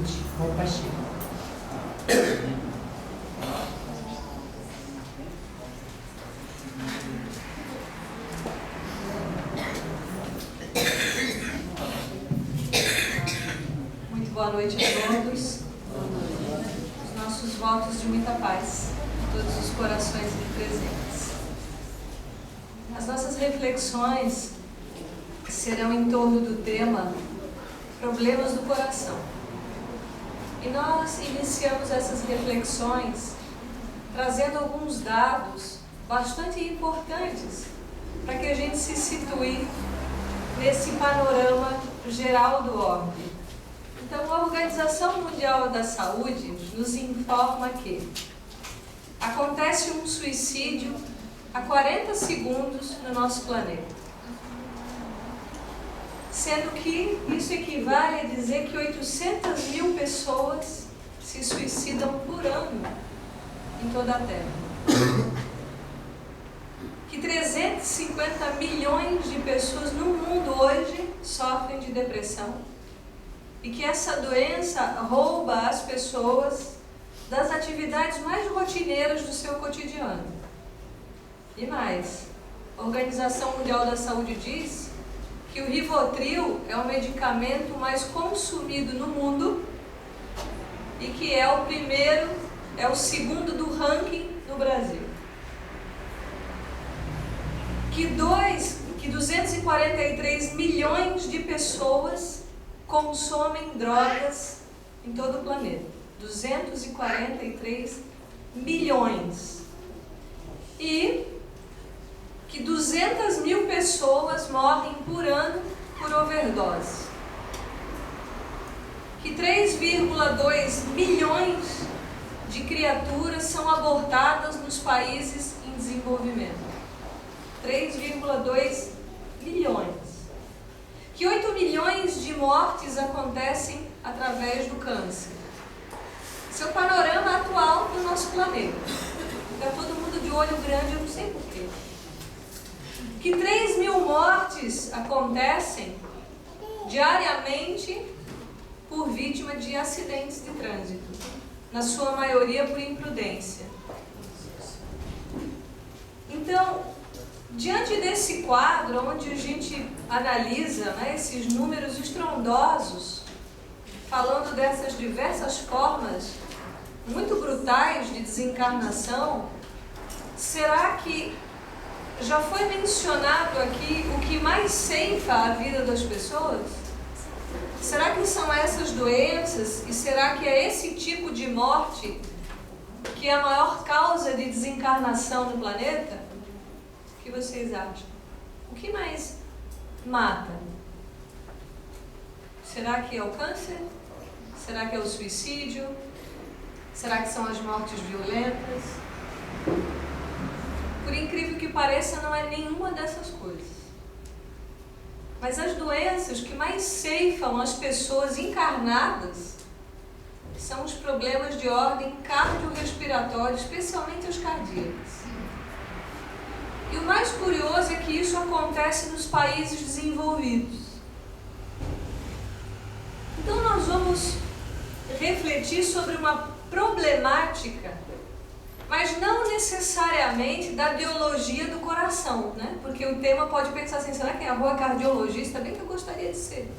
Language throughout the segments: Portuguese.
saúde. Roupa cheia. Muito boa noite a todos. Os nossos votos de muita paz a todos os corações aqui presentes. As nossas reflexões serão em torno do tema Problemas do Coração. E nós iniciamos essas reflexões trazendo alguns dados bastante importantes para que a gente se situe nesse panorama geral do orbe. Então, a Organização Mundial da Saúde nos informa que acontece um suicídio a 40 segundos no nosso planeta. Sendo que isso equivale a dizer que 800 mil pessoas se suicidam por ano em toda a Terra. Que 350 milhões de pessoas no mundo hoje sofrem de depressão e que essa doença rouba as pessoas das atividades mais rotineiras do seu cotidiano. E mais, a Organização Mundial da Saúde diz que o Rivotril é o medicamento mais consumido no mundo e que é o segundo do ranking no Brasil. Que 243 milhões de pessoas consomem drogas em todo o planeta. 243 milhões. E que 200 mil pessoas morrem por ano por overdose. Que 3,2 milhões de criaturas são abortadas nos países em desenvolvimento. 3,2 milhões. Que 8 milhões de mortes acontecem através do câncer. Esse é o panorama atual do nosso planeta. Está todo mundo de olho grande, eu não sei porquê. Que 3 mil mortes acontecem diariamente por vítima de acidentes de trânsito, na sua maioria por imprudência. Então, diante desse quadro, onde a gente analisa, né, esses números estrondosos, falando dessas diversas formas muito brutais de desencarnação, será que já foi mencionado aqui o que mais ceifa a vida das pessoas? Será que são essas doenças e será que é esse tipo de morte que é a maior causa de desencarnação no planeta? O que vocês acham? O que mais mata? Será que é o câncer? Será que é o suicídio? Será que são as mortes violentas? Por incrível que pareça, não é nenhuma dessas coisas. Mas as doenças que mais ceifam as pessoas encarnadas são os problemas de ordem cardiorrespiratória, especialmente os cardíacos. E o mais curioso é que isso acontece nos países desenvolvidos. Então nós vamos refletir sobre uma problemática, mas não necessariamente da biologia do coração, né? Porque o tema pode pensar assim, será que é a boa cardiologista? Bem que eu gostaria de ser.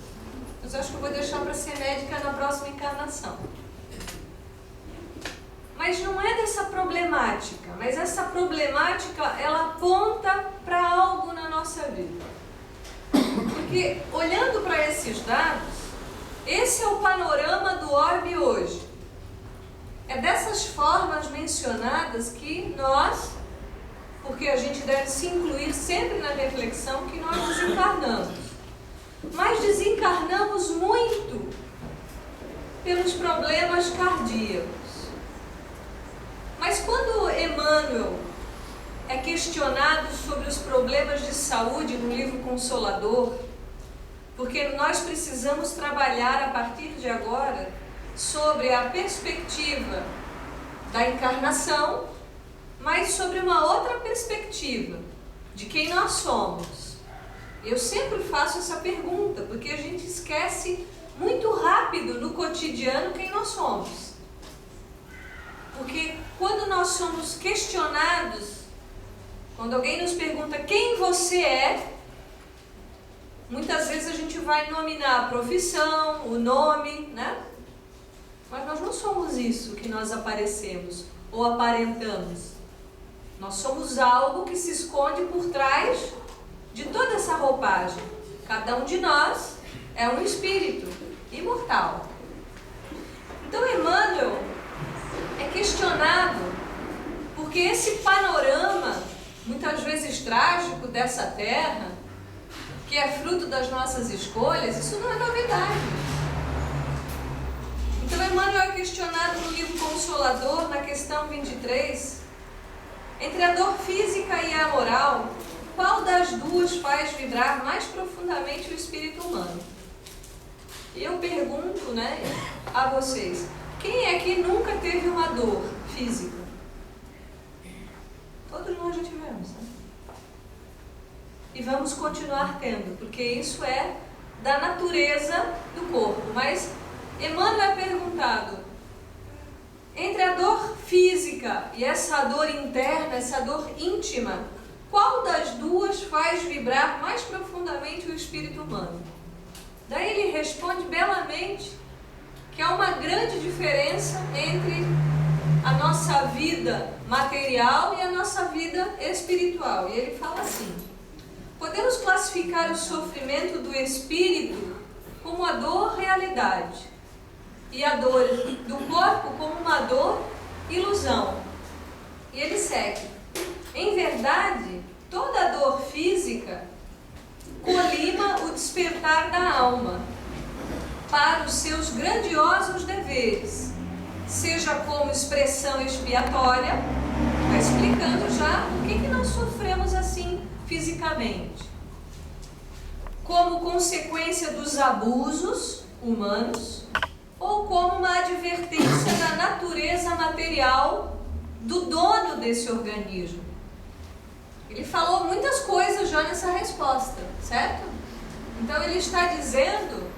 Mas eu acho que eu vou deixar para ser médica na próxima encarnação. Mas não é dessa problemática, mas essa problemática, ela aponta para algo na nossa vida. Porque, olhando para esses dados, esse é o panorama do orbe hoje. É dessas formas mencionadas que nós, porque a gente deve se incluir sempre na reflexão, que nós desencarnamos. Mas desencarnamos muito pelos problemas cardíacos. Mas quando Emmanuel é questionado sobre os problemas de saúde no livro Consolador, porque nós precisamos trabalhar a partir de agora sobre a perspectiva da encarnação, mas sobre uma outra perspectiva de quem nós somos. Eu sempre faço essa pergunta, porque a gente esquece muito rápido no cotidiano quem nós somos. Porque quando nós somos questionados, quando alguém nos pergunta quem você é, muitas vezes a gente vai nominar a profissão, o nome, né? Mas nós não somos isso que nós aparecemos ou aparentamos. Nós somos algo que se esconde por trás de toda essa roupagem. Cada um de nós é um espírito imortal. Então Emmanuel é questionado porque esse panorama, muitas vezes trágico, dessa terra, que é fruto das nossas escolhas, isso não é novidade. Então Emmanuel é questionado no livro Consolador, na questão 23, entre a dor física e a moral, qual das duas faz vibrar mais profundamente o espírito humano? E eu pergunto, né, a vocês, quem aqui nunca teve uma dor física? Todos nós já tivemos, né? E vamos continuar tendo, porque isso é da natureza do corpo. Mas Emmanuel é perguntado, entre a dor física e essa dor interna, essa dor íntima, qual das duas faz vibrar mais profundamente o espírito humano? Daí ele responde belamente que há uma grande diferença entre a nossa vida material e a nossa vida espiritual. E ele fala assim: podemos classificar o sofrimento do espírito como a dor realidade e a dor do corpo como uma dor ilusão. E ele segue: em verdade, toda dor física colima o despertar da alma para os seus grandiosos deveres, seja como expressão expiatória, está explicando já por que nós sofremos assim fisicamente, como consequência dos abusos humanos, ou como uma advertência da natureza material do dono desse organismo. Ele falou muitas coisas já nessa resposta, certo? Então ele está dizendo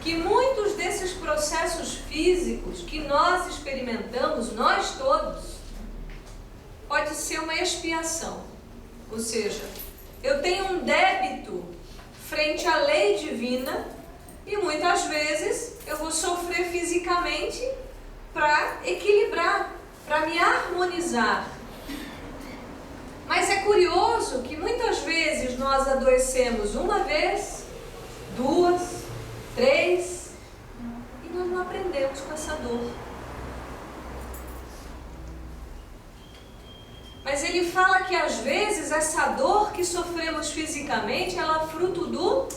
que muitos desses processos físicos que nós experimentamos, nós todos, pode ser uma expiação. Ou seja, eu tenho um débito frente à lei divina e muitas vezes eu vou sofrer fisicamente para equilibrar, para me harmonizar. Mas é curioso que muitas vezes nós adoecemos uma vez, duas, três, e nós não aprendemos com essa dor. Mas ele fala que às vezes essa dor que sofremos fisicamente, ela é fruto do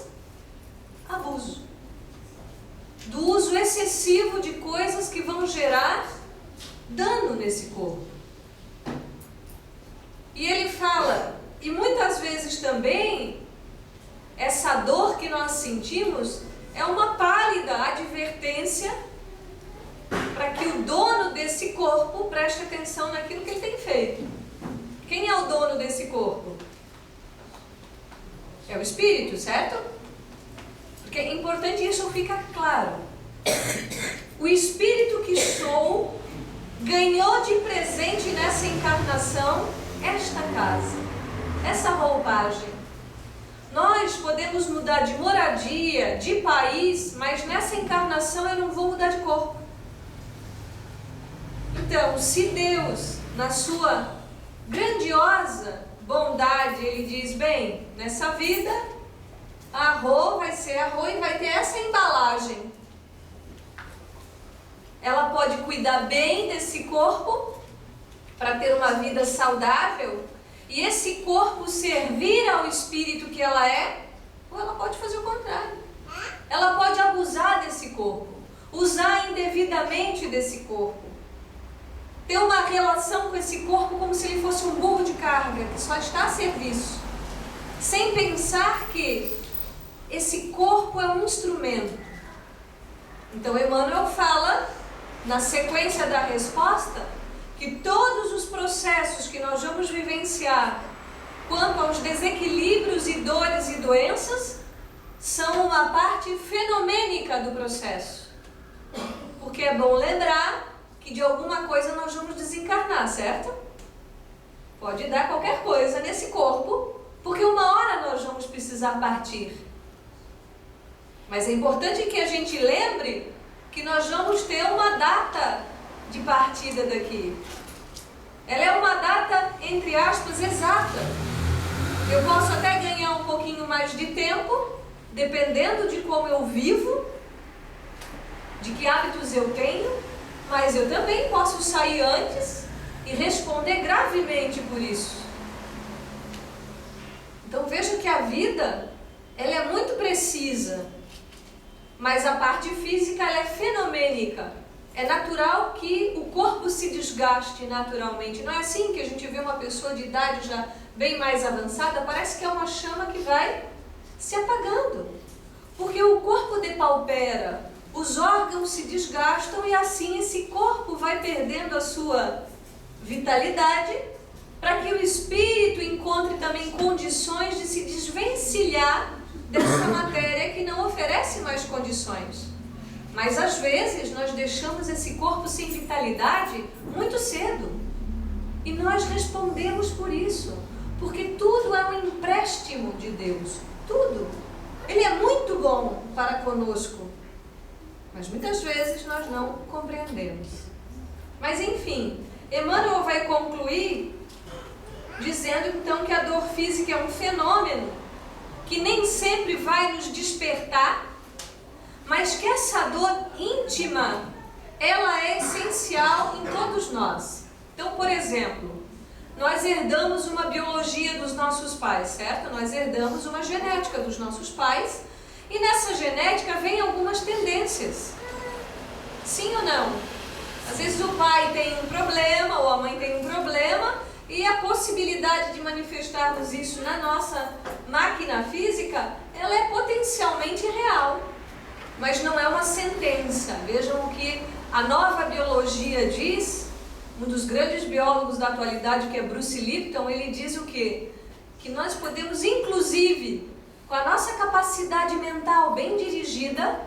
abuso, do uso excessivo de coisas que vão gerar dano nesse corpo. E ele fala, e muitas vezes também, essa dor que nós sentimos é uma pálida advertência para que o dono desse corpo preste atenção naquilo que ele tem feito. Quem é o dono desse corpo? É o espírito, certo? Porque é importante isso ficar claro. O espírito que sou ganhou de presente nessa encarnação esta casa, essa roupagem. Nós podemos mudar de moradia, de país, mas nessa encarnação eu não vou mudar de corpo. Então, se Deus, na sua grandiosa bondade, ele diz, bem, nessa vida, a Rô vai ser a Rô e vai ter essa embalagem. Ela pode cuidar bem desse corpo para ter uma vida saudável e esse corpo servir ao espírito que ela é, ou ela pode fazer o contrário. Ela pode abusar desse corpo, usar indevidamente desse corpo, ter uma relação com esse corpo como se ele fosse um burro de carga que só está a serviço, sem pensar que esse corpo é um instrumento. Então Emmanuel fala, na sequência da resposta, que todos os processos que nós vamos vivenciar quanto aos desequilíbrios e dores e doenças são uma parte fenomênica do processo. Porque é bom lembrar que de alguma coisa nós vamos desencarnar, certo? Pode dar qualquer coisa nesse corpo, porque uma hora nós vamos precisar partir. Mas é importante que a gente lembre que nós vamos ter uma data de partida daqui. Ela é uma data, entre aspas, exata. Eu posso até ganhar um pouquinho mais de tempo, dependendo de como eu vivo, de que hábitos eu tenho, mas eu também posso sair antes e responder gravemente por isso. Então veja que a vida, ela é muito precisa, mas a parte física, ela é fenomênica. É natural que o corpo se desgaste naturalmente. Não é assim que a gente vê uma pessoa de idade já bem mais avançada, parece que é uma chama que vai se apagando. Porque o corpo depaupera, os órgãos se desgastam e assim esse corpo vai perdendo a sua vitalidade para que o espírito encontre também condições de se desvencilhar dessa matéria que não oferece mais condições. Mas às vezes nós deixamos esse corpo sem vitalidade muito cedo. E nós respondemos por isso. Porque tudo é um empréstimo de Deus. Tudo. Ele é muito bom para conosco. Mas muitas vezes nós não compreendemos. Mas enfim, Emmanuel vai concluir dizendo então que a dor física é um fenômeno que nem sempre vai nos despertar, mas que essa dor íntima, ela é essencial em todos nós. Então, por exemplo, nós herdamos uma biologia dos nossos pais, certo? Nós herdamos uma genética dos nossos pais e nessa genética vem algumas tendências. Sim ou não? Às vezes o pai tem um problema ou a mãe tem um problema e a possibilidade de manifestarmos isso na nossa máquina física, ela é potencialmente real. Mas não é uma sentença. Vejam o que a nova biologia diz. Um dos grandes biólogos da atualidade, que é Bruce Lipton, ele diz o quê? Que nós podemos, inclusive, com a nossa capacidade mental bem dirigida,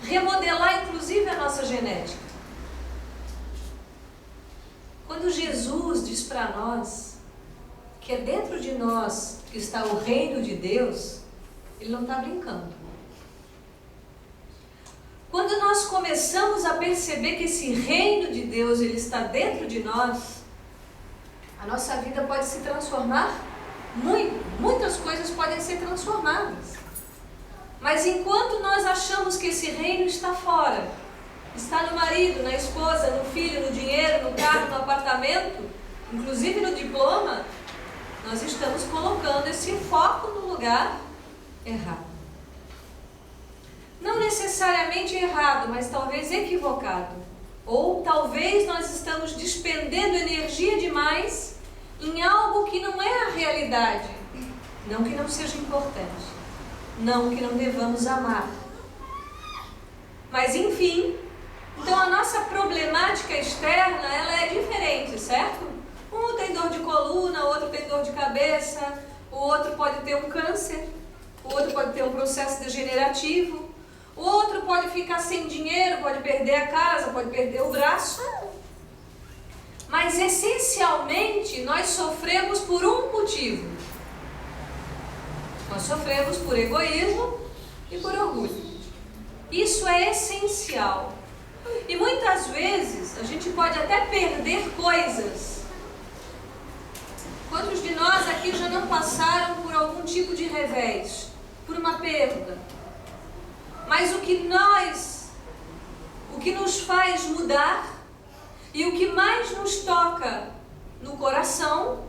remodelar, inclusive, a nossa genética. Quando Jesus diz para nós que é dentro de nós que está o reino de Deus, ele não está brincando. Quando nós começamos a perceber que esse reino de Deus ele está dentro de nós, a nossa vida pode se transformar muito. Muitas coisas podem ser transformadas. Mas enquanto nós achamos que esse reino está fora, está no marido, na esposa, no filho, no dinheiro, no carro, no apartamento, inclusive no diploma, nós estamos colocando esse foco no lugar errado. Não necessariamente errado, mas talvez equivocado. Ou talvez nós estamos despendendo energia demais em algo que não é a realidade. Não que não seja importante. Não que não devamos amar. Mas enfim, então a nossa problemática externa, ela é diferente, certo? Um tem dor de coluna, o outro tem dor de cabeça, o outro pode ter um câncer, o outro pode ter um processo degenerativo. O outro pode ficar sem dinheiro, pode perder a casa, pode perder o braço. Mas essencialmente nós sofremos por um motivo. Nós sofremos por egoísmo e por orgulho. Isso é essencial. E muitas vezes a gente pode até perder coisas. Quantos de nós aqui já não passaram por algum tipo de revés? Por uma perda? Mas o que nos faz mudar e o que mais nos toca no coração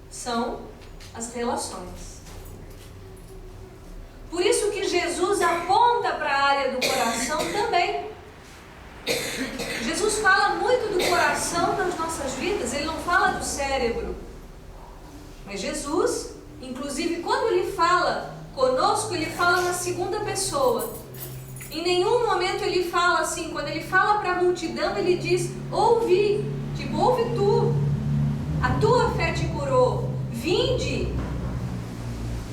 são as relações. Por isso que Jesus aponta para a área do coração também. Jesus fala muito do coração nas nossas vidas, ele não fala do cérebro. Mas Jesus, inclusive quando ele fala conosco, ele fala na segunda pessoa. Em nenhum momento ele fala assim, quando ele fala para a multidão, ele diz, ouvi, tipo, ouve tu, a tua fé te curou, vinde.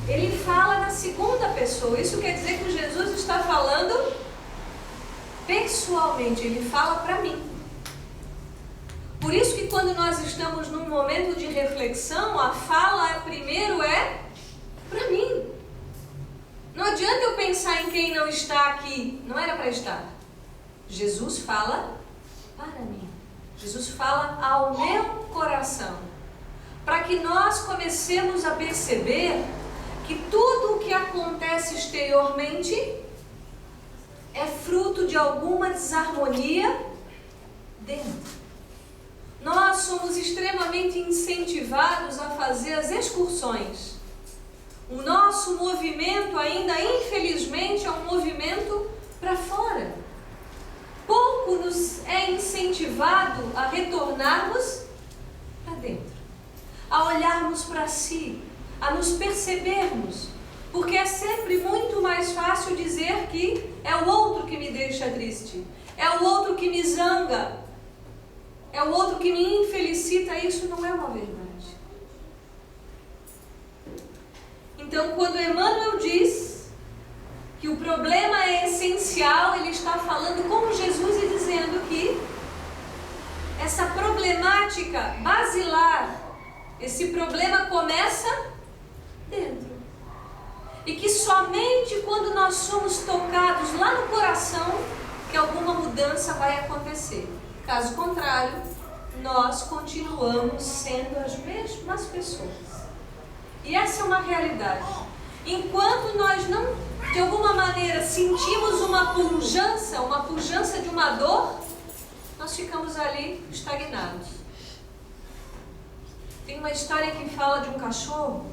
Ele fala na segunda pessoa, isso quer dizer que Jesus está falando pessoalmente, Ele fala para mim. Por isso que quando nós estamos num momento de reflexão, a fala primeiro é para mim. Não adianta eu pensar em quem não está aqui, não era para estar. Jesus fala para mim. Jesus fala ao meu coração. Para que nós comecemos a perceber que tudo o que acontece exteriormente é fruto de alguma desarmonia dentro. Nós somos extremamente incentivados a fazer as excursões. O nosso movimento ainda, infelizmente, é um movimento para fora. Pouco nos é incentivado a retornarmos para dentro, a olharmos para si, a nos percebermos, porque é sempre muito mais fácil dizer que é o outro que me deixa triste, é o outro que me zanga, é o outro que me infelicita. Isso não é uma verdade. Então, quando Emmanuel diz que o problema é essencial, ele está falando como Jesus e dizendo que essa problemática basilar, esse problema começa dentro. E que somente quando nós somos tocados lá no coração que alguma mudança vai acontecer. Caso contrário, nós continuamos sendo as mesmas pessoas. E essa é uma realidade. Enquanto nós não, de alguma maneira, sentimos uma pujança de uma dor, nós ficamos ali estagnados. Tem uma história que fala de um cachorro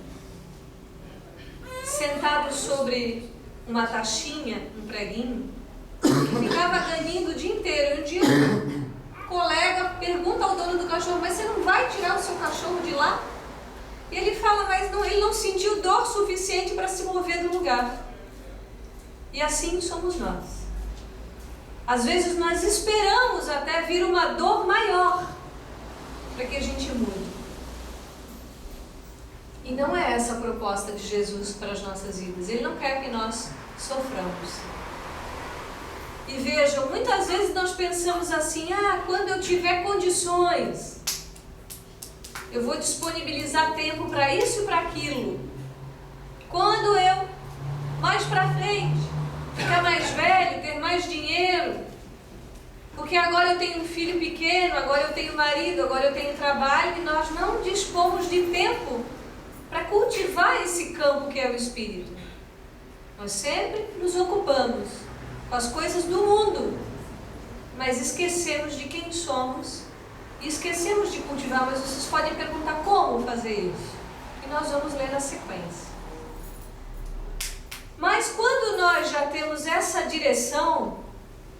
sentado sobre uma taxinha, um preguinho, que ficava ganindo o dia inteiro. E um dia um colega pergunta ao dono do cachorro: mas você não vai tirar o seu cachorro de lá? E ele fala: mas não, ele não sentiu dor suficiente para se mover do lugar. E assim somos nós. Às vezes nós esperamos até vir uma dor maior para que a gente mude. E não é essa a proposta de Jesus para as nossas vidas. Ele não quer que nós soframos. E vejam, muitas vezes nós pensamos assim: quando eu tiver condições, eu vou disponibilizar tempo para isso e para aquilo. Quando eu, mais para frente, ficar mais velho, ter mais dinheiro, porque agora eu tenho um filho pequeno, agora eu tenho marido, agora eu tenho trabalho, e nós não dispomos de tempo para cultivar esse campo que é o Espírito. Nós sempre nos ocupamos com as coisas do mundo, mas esquecemos de quem somos e esquecemos de cultivar. Mas vocês podem perguntar como fazer isso, e nós vamos ler na sequência. Mas quando nós já temos essa direção,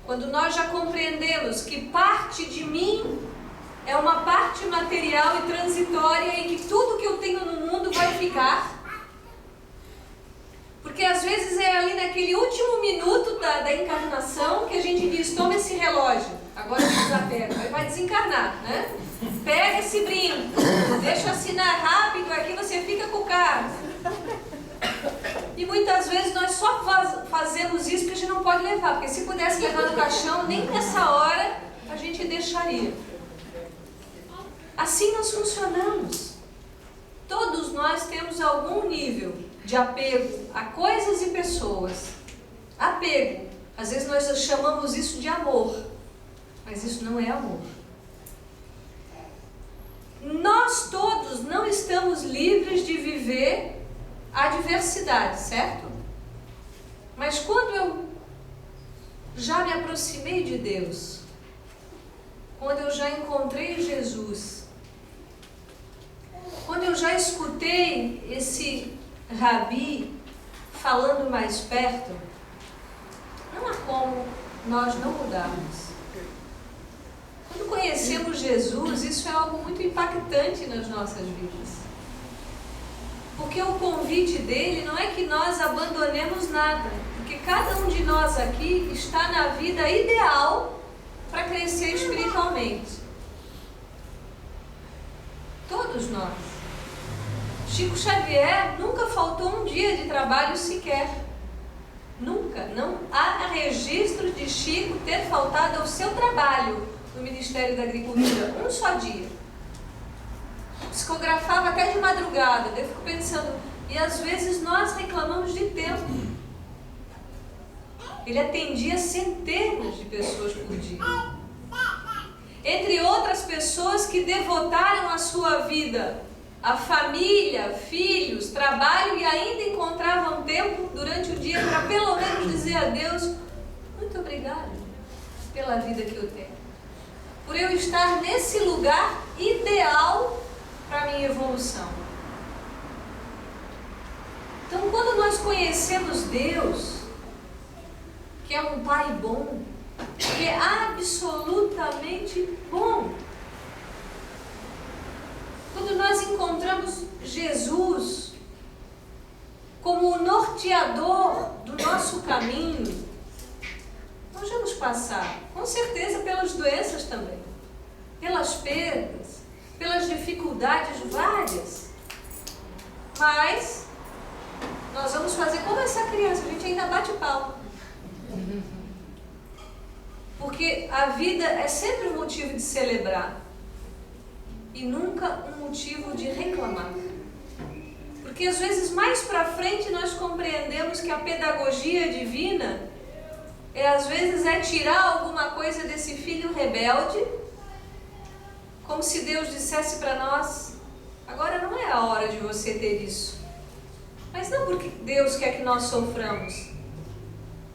quando nós já compreendemos que parte de mim é uma parte material e transitória e que tudo que eu tenho no mundo vai ficar, porque às vezes é ali naquele último minuto da encarnação que a gente diz: toma esse relógio, agora me desapega, aí vai desencarnar, né? Pega esse brinco, deixa eu assinar rápido aqui, você fica com o carro. E muitas vezes nós só fazemos isso porque a gente não pode levar, porque se pudesse levar no caixão, nem nessa hora a gente deixaria. Assim nós funcionamos. Todos nós temos algum nível de apego a coisas e pessoas. Apego. Às vezes nós chamamos isso de amor, mas isso não é amor. Nós todos não estamos livres de viver a diversidade, certo? Mas quando eu já me aproximei de Deus, quando eu já encontrei Jesus, quando eu já escutei esse Rabi falando mais perto, não há como nós não mudarmos. Quando conhecemos Jesus, isso é algo muito impactante nas nossas vidas. Porque o convite dele não é que nós abandonemos nada, porque cada um de nós aqui está na vida ideal para crescer espiritualmente. Todos nós. Chico Xavier nunca faltou um dia de trabalho sequer. Nunca. Não há registro de Chico ter faltado ao seu trabalho no Ministério da Agricultura, um só dia. Psicografava até de madrugada. Eu fico pensando, e às vezes nós reclamamos de tempo. Ele atendia centenas de pessoas por dia. Entre outras pessoas que devotaram a sua vida à família, filhos, trabalho e ainda encontravam tempo durante o dia para pelo menos dizer a Deus: muito obrigado pela vida que eu tenho, por eu estar nesse lugar ideal para a minha evolução. Então, quando nós conhecemos Deus, que é um Pai bom, que é absolutamente bom, quando nós encontramos Jesus como o norteador do nosso caminho, nós vamos passar, com certeza, pelas doenças também, pelas perdas, pelas dificuldades várias, mas nós vamos fazer como essa criança, a gente ainda bate palma. Porque a vida é sempre um motivo de celebrar e nunca um motivo de reclamar. Porque às vezes mais para frente nós compreendemos que a pedagogia divina às vezes é tirar alguma coisa desse filho rebelde, como se Deus dissesse para nós: agora não é a hora de você ter isso. Mas não porque Deus quer que nós soframos,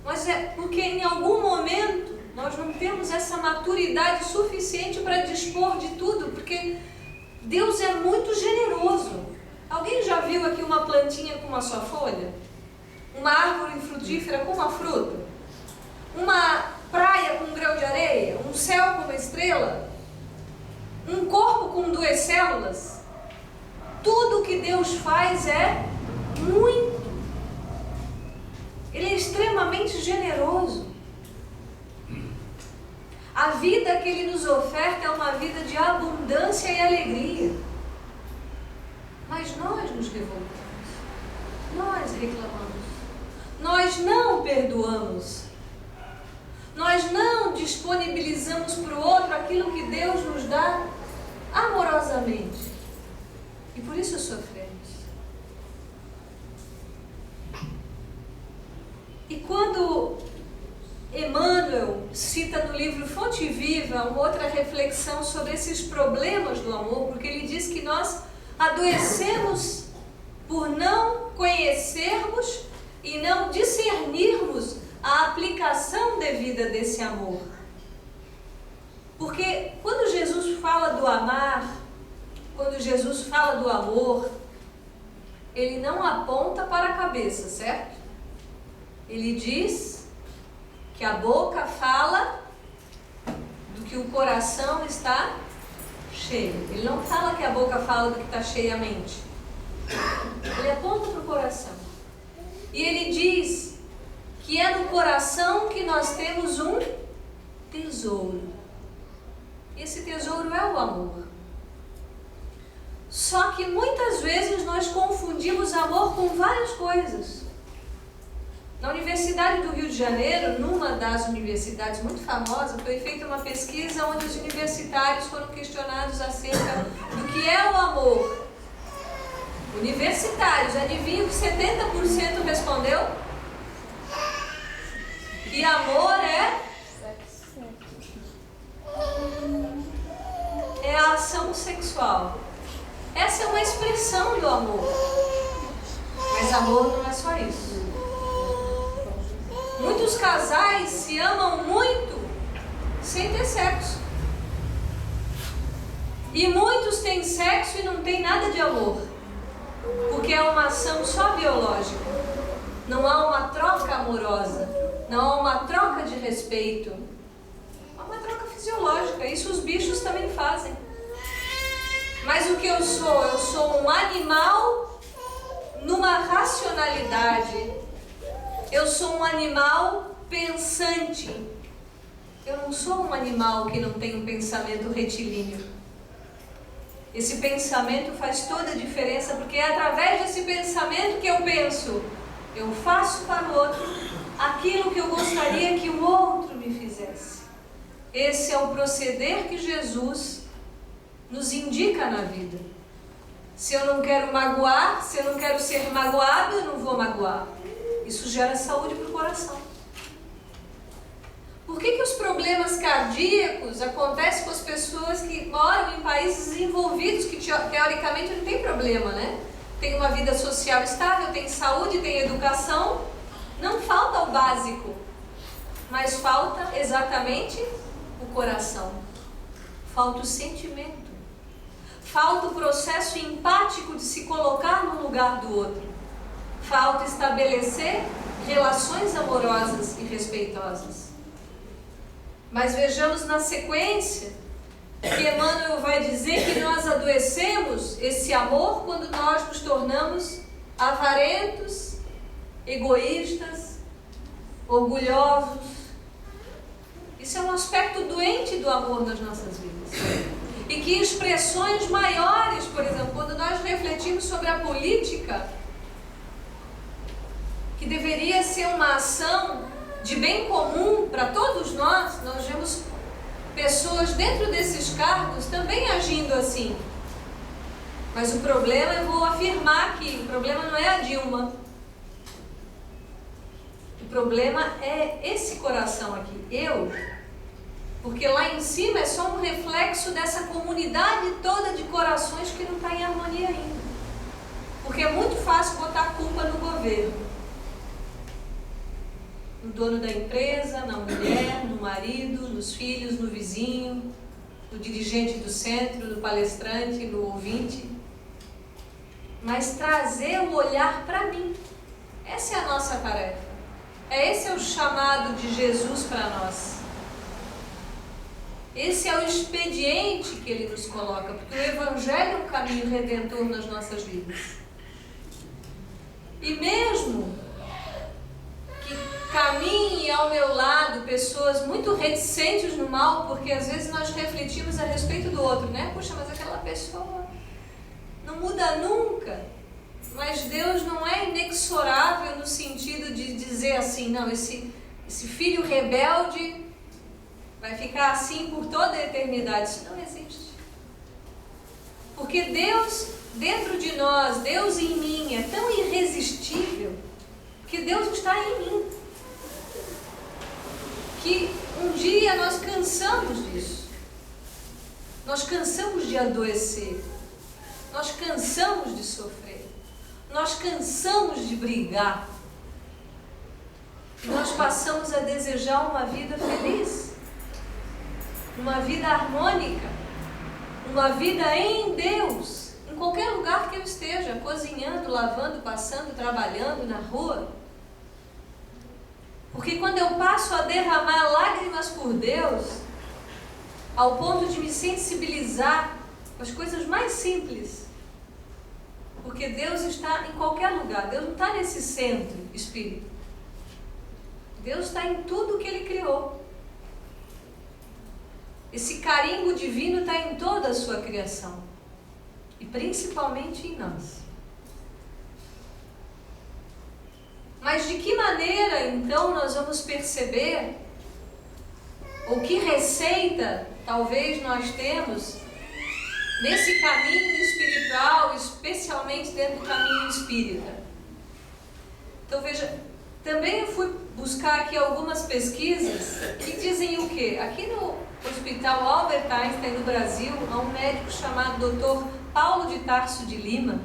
mas é porque em algum momento nós não temos essa maturidade suficiente para dispor de tudo, porque Deus é muito generoso. Alguém já viu aqui uma plantinha com uma só folha? Uma árvore frutífera com uma fruta? Uma praia com um grão de areia? Um céu com uma estrela? Um corpo com 2 células? Tudo que Deus faz é muito. Ele é extremamente generoso. A vida que Ele nos oferta é uma vida de abundância e alegria. Mas nós nos revoltamos, nós reclamamos, nós não perdoamos, nós não disponibilizamos para o outro aquilo que Deus nos dá amorosamente. E por isso sofremos. E quando Emmanuel cita no livro Fonte Viva uma outra reflexão sobre esses problemas do amor, porque ele diz que nós adoecemos por não conhecermos e não discernirmos a aplicação devida desse amor. Porque quando Jesus fala do amar, quando Jesus fala do amor, Ele não aponta para a cabeça, certo? Ele diz que a boca fala do que o coração está cheio. Ele não fala que a boca fala do que está cheia a mente. Ele aponta para o coração. E ele diz que é no coração que nós temos um tesouro. E esse tesouro é o amor. Só que muitas vezes nós confundimos amor com várias coisas. Na Universidade do Rio de Janeiro, numa das universidades muito famosas, foi feita uma pesquisa onde os universitários foram questionados acerca do que é o amor. Universitários, adivinha o que 70% respondeu? Que amor é a ação sexual. Essa é uma expressão do amor. Mas amor não é só isso. Muitos casais se amam muito sem ter sexo. E muitos têm sexo e não tem nada de amor. Porque é uma ação só biológica. Não há uma troca amorosa. Não há uma troca de respeito. Há uma troca fisiológica. Isso os bichos também fazem. Mas o que eu sou? Eu sou um animal numa racionalidade. Eu sou um animal pensante. Eu não sou um animal que não tem um pensamento retilíneo. Esse pensamento faz toda a diferença, porque é através desse pensamento que eu penso. Eu faço para o outro aquilo que eu gostaria que o outro me esse é o proceder que Jesus nos indica na vida. Se eu não quero magoar, se eu não quero ser magoado, eu não vou magoar. Isso gera saúde para o coração. Por que os problemas cardíacos acontecem com as pessoas que moram em países desenvolvidos, que teoricamente não tem problema, né? Tem uma vida social estável, tem saúde, tem educação, não falta o básico, mas falta exatamente o coração, falta o sentimento, falta o processo empático de se colocar no lugar do outro, falta estabelecer relações amorosas e respeitosas. Mas vejamos na sequência que Emmanuel vai dizer que nós adoecemos esse amor quando nós nos tornamos avarentos, egoístas, orgulhosos. Isso é um aspecto doente do amor nas nossas vidas. E que expressões maiores, por exemplo, quando nós refletimos sobre a política, que deveria ser uma ação de bem comum para todos nós vemos pessoas dentro desses cargos também agindo assim. Mas o problema, eu vou afirmar aqui, o problema não é a Dilma. O problema é esse coração aqui, eu. Porque lá em cima é só um reflexo dessa comunidade toda de corações que não está em harmonia ainda. Porque é muito fácil botar a culpa no governo. No dono da empresa, na mulher, no marido, nos filhos, no vizinho, no dirigente do centro, no palestrante, no ouvinte. Mas trazer o olhar para mim. Essa é a nossa tarefa. Esse é o chamado de Jesus para nós. Esse é o expediente que Ele nos coloca, porque o Evangelho é um caminho redentor nas nossas vidas. E mesmo que caminhe ao meu lado pessoas muito reticentes no mal, porque às vezes nós refletimos a respeito do outro, né? Puxa, mas aquela pessoa não muda nunca. Mas Deus não é inexorável no sentido de dizer assim, não, esse filho rebelde vai ficar assim por toda a eternidade. Isso não existe. Porque Deus dentro de nós, Deus em mim, é tão irresistível que Deus está em mim. Que um dia nós cansamos disso. Nós cansamos de adoecer. Nós cansamos de sofrer. Nós cansamos de brigar. Nós passamos a desejar uma vida feliz. Uma vida harmônica. Uma vida em Deus. Em qualquer lugar que eu esteja, cozinhando, lavando, passando, trabalhando, na rua. Porque quando eu passo a derramar lágrimas por Deus, ao ponto de me sensibilizar com as coisas mais simples, porque Deus está em qualquer lugar, Deus não está nesse centro espírita. Deus está em tudo que Ele criou. Esse carimbo divino está em toda a sua criação. E principalmente em nós. Mas de que maneira, então, nós vamos perceber, ou que receita talvez nós temos nesse caminho espiritual, especialmente dentro do caminho espírita? Então veja, também eu fui buscar aqui algumas pesquisas que dizem o quê? Aqui no Hospital Albert Einstein no Brasil, há um médico chamado Dr. Paulo de Tarso de Lima,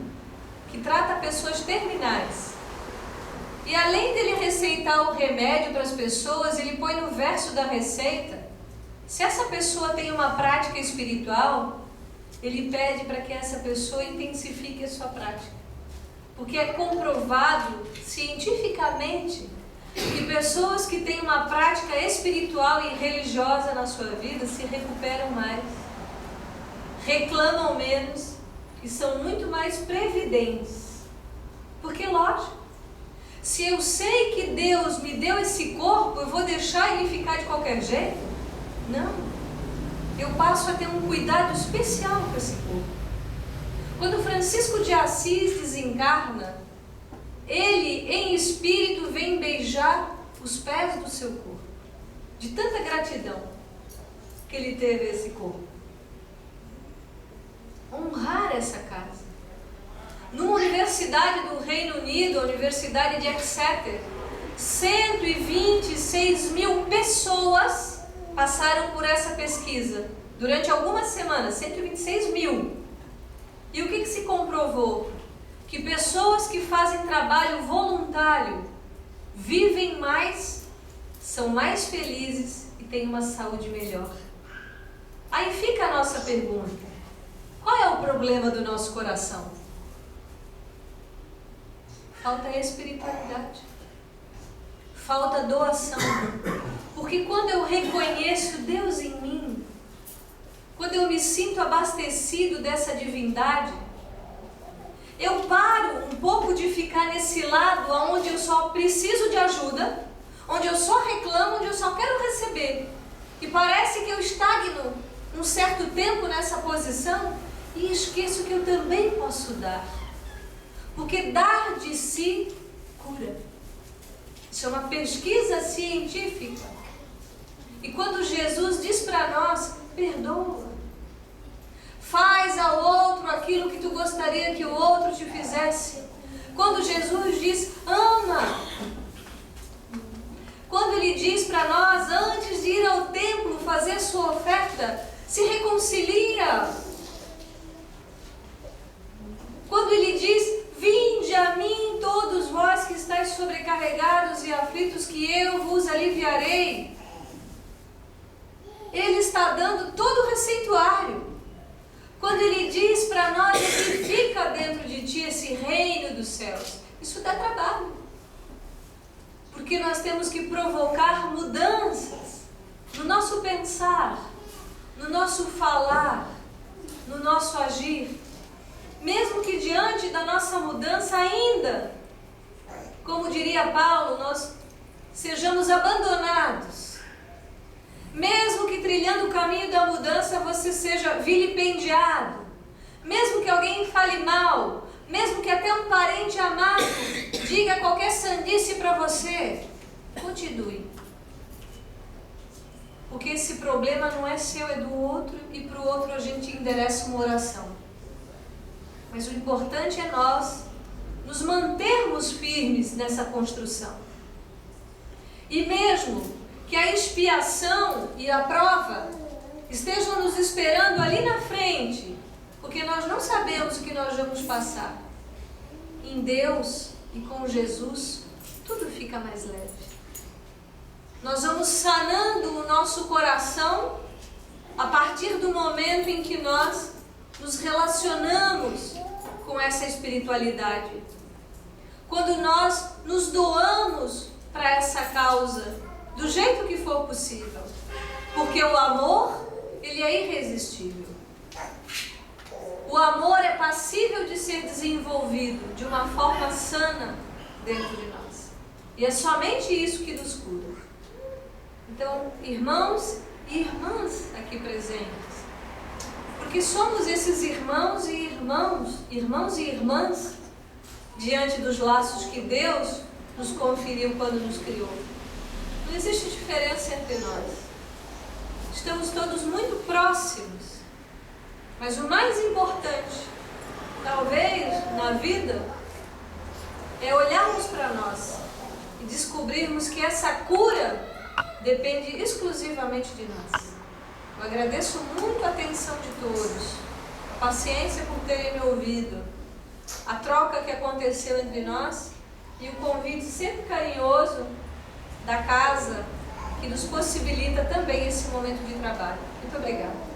que trata pessoas terminais. E além dele receitar o remédio para as pessoas, ele põe no verso da receita, se essa pessoa tem uma prática espiritual, ele pede para que essa pessoa intensifique a sua prática. Porque é comprovado cientificamente que pessoas que têm uma prática espiritual e religiosa na sua vida se recuperam mais, reclamam menos e são muito mais previdentes. Porque, lógico, se eu sei que Deus me deu esse corpo, eu vou deixar ele ficar de qualquer jeito? Não. Eu passo a ter um cuidado especial com esse corpo. Quando Francisco de Assis desencarna, ele, em espírito, vem beijar os pés do seu corpo, de tanta gratidão. que ele teve esse corpo. Honrar essa casa. Numa universidade do Reino Unido, a Universidade de Exeter, 126 mil pessoas passaram por essa pesquisa durante algumas semanas, 126 mil. E o que se comprovou? Que pessoas que fazem trabalho voluntário vivem mais, são mais felizes e têm uma saúde melhor. Aí fica a nossa pergunta: qual é o problema do nosso coração? Falta espiritualidade, falta doação. Porque quando eu reconheço Deus em mim, quando eu me sinto abastecido dessa divindade, eu paro um pouco de ficar nesse lado onde eu só preciso de ajuda, onde eu só reclamo, onde eu só quero receber. E parece que eu estagno um certo tempo nessa posição e esqueço que eu também posso dar. Porque dar de si cura. Isso é uma pesquisa científica. E quando Jesus diz para nós, perdoa, faz ao outro aquilo que tu gostaria que o outro te fizesse. Quando Jesus diz, ama. Quando Ele diz para nós, antes de ir ao templo fazer sua oferta, se reconcilia. Quando Ele diz, vinde a mim todos vós que estáis sobrecarregados e aflitos, que eu vos aliviarei. Ele está dando todo o receituário. Quando Ele diz para nós que fica dentro de ti esse reino dos céus, isso dá trabalho. Porque nós temos que provocar mudanças no nosso pensar, no nosso falar, no nosso agir. Mesmo que diante da nossa mudança ainda, como diria Paulo, nós sejamos abandonados. Mesmo que trilhando o caminho da mudança você seja vilipendiado. Mesmo que alguém fale mal, mesmo que até um parente amado diga qualquer sandice para você, continue. Porque esse problema não é seu, é do outro, e para o outro a gente endereça uma oração. Mas o importante é nós nos mantermos firmes nessa construção. E mesmo que a expiação e a prova estejam nos esperando ali na frente, porque nós não sabemos o que nós vamos passar, em Deus e com Jesus, tudo fica mais leve. Nós vamos sanando o nosso coração a partir do momento em que nós nos relacionamos com essa espiritualidade. Quando nós nos doamos para essa causa, do jeito que for possível. Porque o amor, ele é irresistível. O amor é passível de ser desenvolvido de uma forma sana dentro de nós. E é somente isso que nos cura. Então, irmãos e irmãs aqui presentes, porque somos esses irmãos e irmãs, diante dos laços que Deus nos conferiu quando nos criou. Não existe diferença entre nós. Estamos todos muito próximos. Mas o mais importante, talvez, na vida, é olharmos para nós e descobrirmos que essa cura depende exclusivamente de nós. Eu agradeço muito a atenção de todos, a paciência por terem me ouvido, a troca que aconteceu entre nós e o convite sempre carinhoso da casa que nos possibilita também esse momento de trabalho. Muito obrigada.